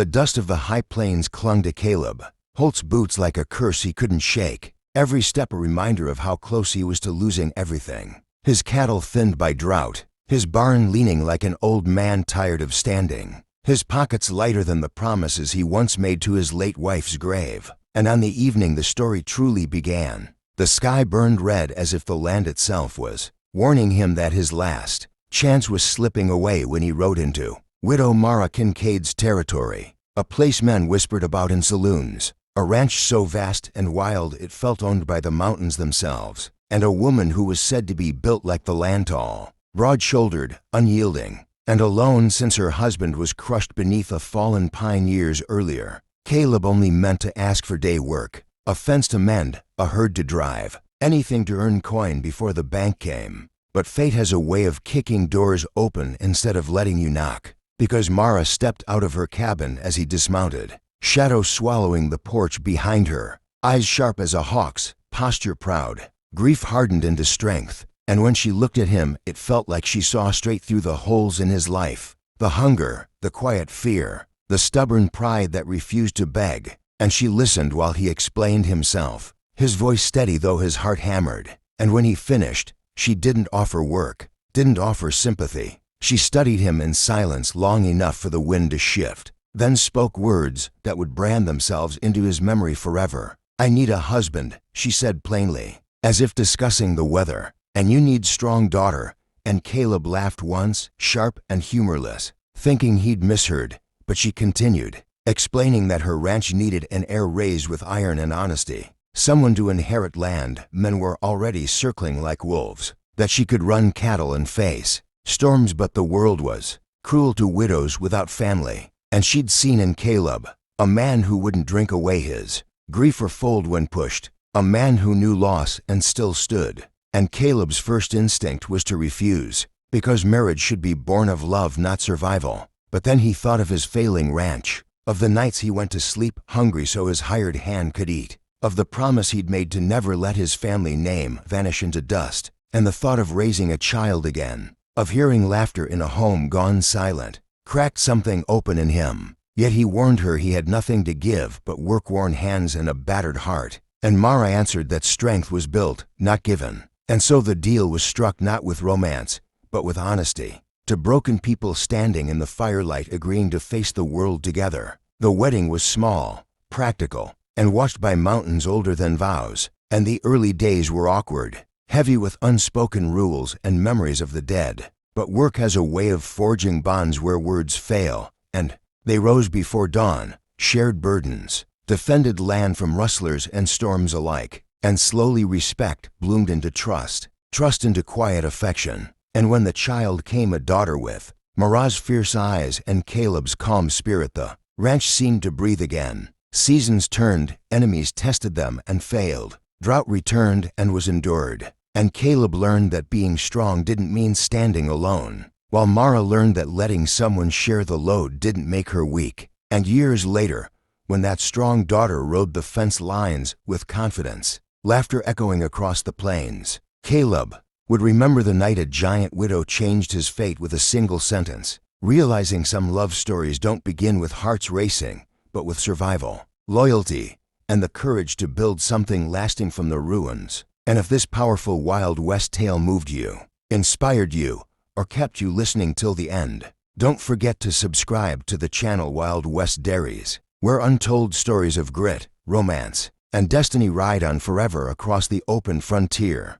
The dust of the high plains clung to Caleb, Holt's boots like a curse he couldn't shake, every step a reminder of how close he was to losing everything. His cattle thinned by drought, his barn leaning like an old man tired of standing, his pockets lighter than the promises he once made to his late wife's grave. And on the evening the story truly began, the sky burned red as if the land itself was warning him that his last chance was slipping away when he rode into Widow Mara Kincaid's territory, a place men whispered about in saloons, a ranch so vast and wild it felt owned by the mountains themselves, and a woman who was said to be built like the land, tall, broad-shouldered, unyielding, and alone since her husband was crushed beneath a fallen pine years earlier. Caleb only meant to ask for day work, a fence to mend, a herd to drive, anything to earn coin before the bank came. But fate has a way of kicking doors open instead of letting you knock, because Mara stepped out of her cabin as he dismounted, shadow swallowing the porch behind her, eyes sharp as a hawk's, posture proud, grief hardened into strength. And when she looked at him, it felt like she saw straight through the holes in his life, the hunger, the quiet fear, the stubborn pride that refused to beg. And she listened while he explained himself, his voice steady though his heart hammered. And when he finished, she didn't offer work, didn't offer sympathy. She studied him in silence long enough for the wind to shift, then spoke words that would brand themselves into his memory forever. "I need a husband," she said plainly, as if discussing the weather. "And you need strong daughter." And Caleb laughed once, sharp and humorless, thinking he'd misheard. But she continued, explaining that her ranch needed an heir raised with iron and honesty, someone to inherit land men were already circling like wolves, that she could run cattle and face storms, but the world was cruel to widows without family. And she'd seen in Caleb a man who wouldn't drink away his grief or fold when pushed, a man who knew loss and still stood. And Caleb's first instinct was to refuse, because marriage should be born of love, not survival. But then he thought of his failing ranch, of the nights he went to sleep hungry so his hired hand could eat, of the promise he'd made to never let his family name vanish into dust, and the thought of raising a child again, of hearing laughter in a home gone silent, cracked something open in him. Yet he warned her he had nothing to give but work-worn hands and a battered heart. And Mara answered that strength was built, not given. And so the deal was struck not with romance, but with honesty. To broken people standing in the firelight agreeing to face the world together. The wedding was small, practical, and watched by mountains older than vows. And the early days were awkward, heavy with unspoken rules and memories of the dead. But work has a way of forging bonds where words fail, and they rose before dawn, shared burdens, defended land from rustlers and storms alike. And slowly respect bloomed into trust, trust into quiet affection. And when the child came, a daughter with Mara's fierce eyes and Caleb's calm spirit, the ranch seemed to breathe again. Seasons turned, enemies tested them and failed. Drought returned and was endured. And Caleb learned that being strong didn't mean standing alone, while Mara learned that letting someone share the load didn't make her weak. And years later, when that strong daughter rode the fence lines with confidence, laughter echoing across the plains, Caleb would remember the night a giant widow changed his fate with a single sentence, realizing some love stories don't begin with hearts racing, but with survival, loyalty, and the courage to build something lasting from the ruins. And if this powerful Wild West tale moved you, inspired you, or kept you listening till the end, don't forget to subscribe to the channel Wild West Dairies, where untold stories of grit, romance, and destiny ride on forever across the open frontier.